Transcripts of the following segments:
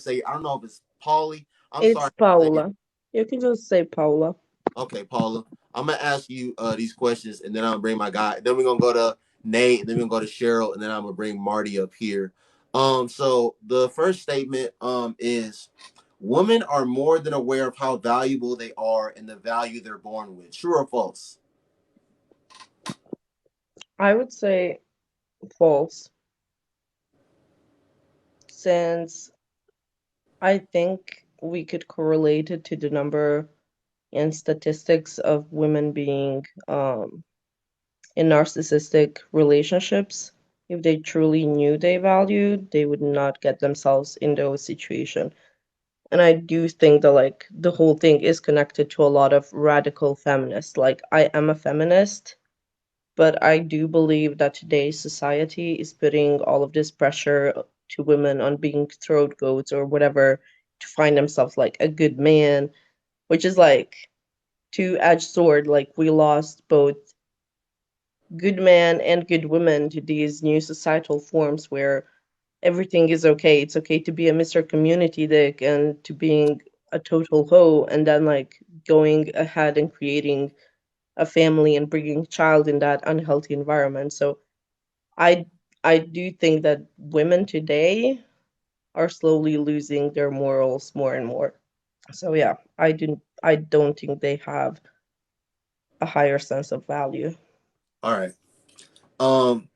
say, I don't know if it's Polly. I'm It's sorry for saying. Paula. You can just say Paula. Okay, Paula. I'm gonna ask you these questions, and then I'm gonna bring my guy. Then we're gonna go to Nate, and then we're gonna go to Cheryl, and then I'm gonna bring Marty up here. So the first statement is women are more than aware of how valuable they are and the value they're born with. True or false? I would say false, since I think we could correlate it to the number and statistics of women being in narcissistic relationships. If they truly knew they valued, they would not get themselves in those situations. And I do think that like the whole thing is connected to a lot of radical feminists. Like I am a feminist, but I do believe that today's society is putting all of this pressure to women on being throat goats or whatever to find themselves like a good man, which is like two-edged sword. Like we lost both good man and good women to these new societal forms where everything is okay. It's okay to be a Mr. Community Dick and to being a total hoe, and then like going ahead and creating a family and bringing a child in that unhealthy environment. So I I do think that women today are slowly losing their morals more and more. So yeah, I don't think they have a higher sense of value. All right. Um,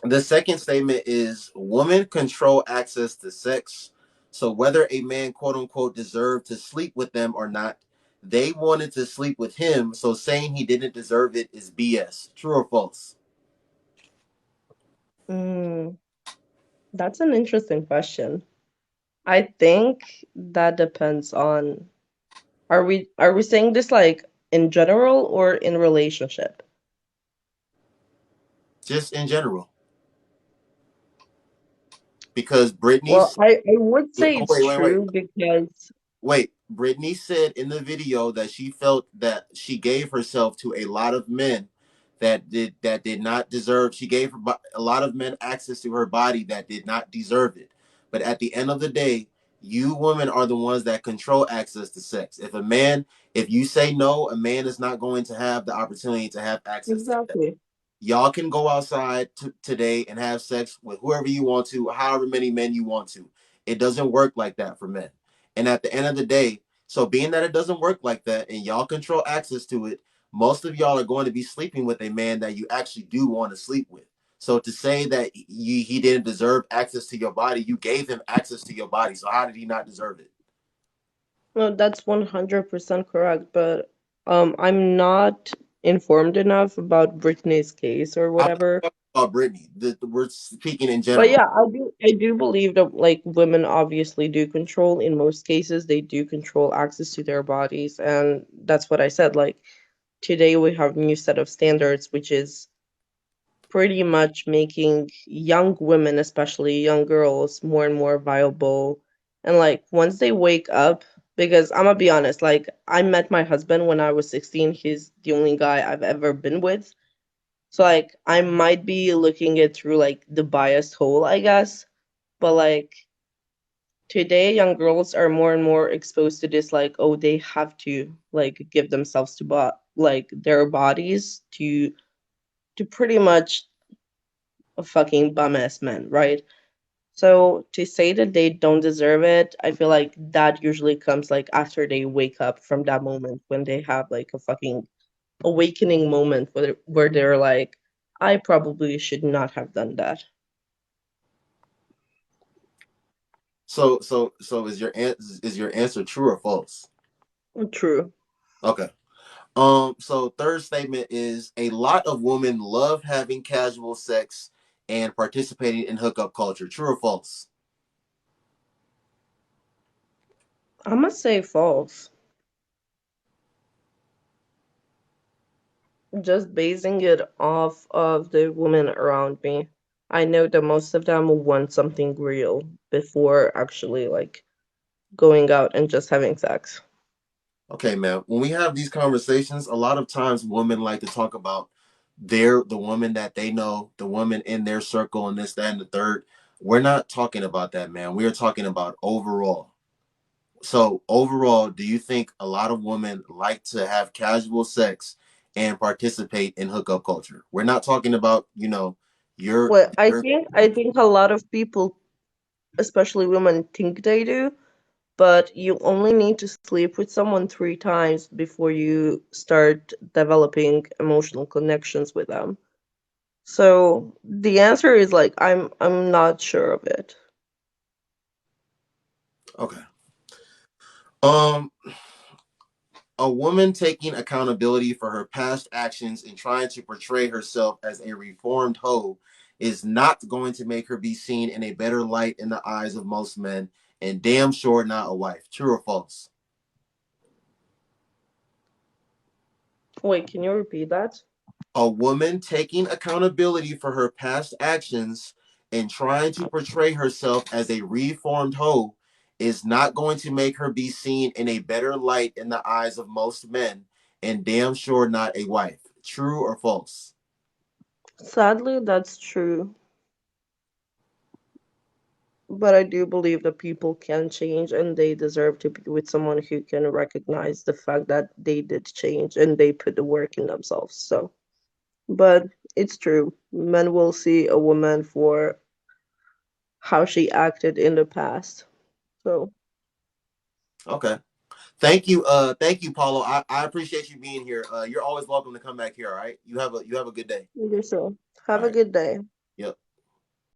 the second statement is women control access to sex. So whether a man quote unquote deserved to sleep with them or not, they wanted to sleep with him. So saying he didn't deserve it is BS. True or false? Mm, that's an interesting question. I think that depends on, are we saying this like in general or in relationship? Just in general. Because Brittany Well, I would wait, say oh, it's wait. true because Wait, Brittany said in the video that she felt that she gave herself to a lot of men that did not deserve. She gave a lot of men access to her body that did not deserve it. But at the end of the day, you women are the ones that control access to sex. If you say no, a man is not going to have the opportunity to have access to sex. exactly. Y'all can go outside today and have sex with whoever you want to, however many men you want to. It doesn't work like that for men. And at the end of the day, so being that it doesn't work like that and y'all control access to it, most of y'all are going to be sleeping with a man that you actually do want to sleep with. So to say that he didn't deserve access to your body, you gave him access to your body. So how did he not deserve it? No, that's 100% correct, but I'm not informed enough about Britney's case or I'm whatever. not talking about Brittany. We're speaking in But general. yeah, I do believe that like women obviously do control, in most cases they do control access to their bodies, and that's what I said. Like today we have a new set of standards which is pretty much making young women, especially young girls, more and more viable. And like once they wake up, because I'm gonna be honest, like I met my husband when I was 16. He's the only guy I've ever been with. So like I might be looking it through like the biased hole, I guess. But like today young girls are more and more exposed to this like, oh, they have to like give themselves to like their bodies to pretty much a fucking bum ass men, right? So to say that they don't deserve it, I feel like that usually comes like after they wake up from that moment when they have like a fucking awakening moment where they're like, I probably should not have done that. So is your answer true or false? True. Okay. So third statement is a lot of women love having casual sex and participating in hookup culture. True or false? I must say false. Just basing it off of the women around me. I know that most of them want something real before actually like going out and just having sex. Okay, man. When we have these conversations, a lot of times women like to talk about the woman that they know, the woman in their circle, and this, that, and the third. We're not talking about that, man. We are talking about overall. So overall, do you think a lot of women like to have casual sex and participate in hookup culture? We're not talking about, Well, I your think I think a lot of people, especially women, think they do, but you only need to sleep with someone 3 times before you start developing emotional connections with them. So the answer is like I'm not sure of it. okay. Um a woman taking accountability for her past actions and trying to portray herself as a reformed hoe is not going to make her be seen in a better light in the eyes of most men, and damn sure not a wife. True or false? Wait, can you repeat that? A woman taking accountability for her past actions and trying to portray herself as a reformed hoe is not going to make her be seen in a better light in the eyes of most men, and damn sure not a wife. True or false? Sadly, that's true. But I do believe that people can change and they deserve to be with someone who can recognize the fact that they did change and they put the work in themselves. So, but it's true. Men will see a woman for how she acted in the past. So, Okay. Thank you, Paulo. I appreciate you being here. You're always welcome to come back here, all right? You have a good day. you so All have a right. good day.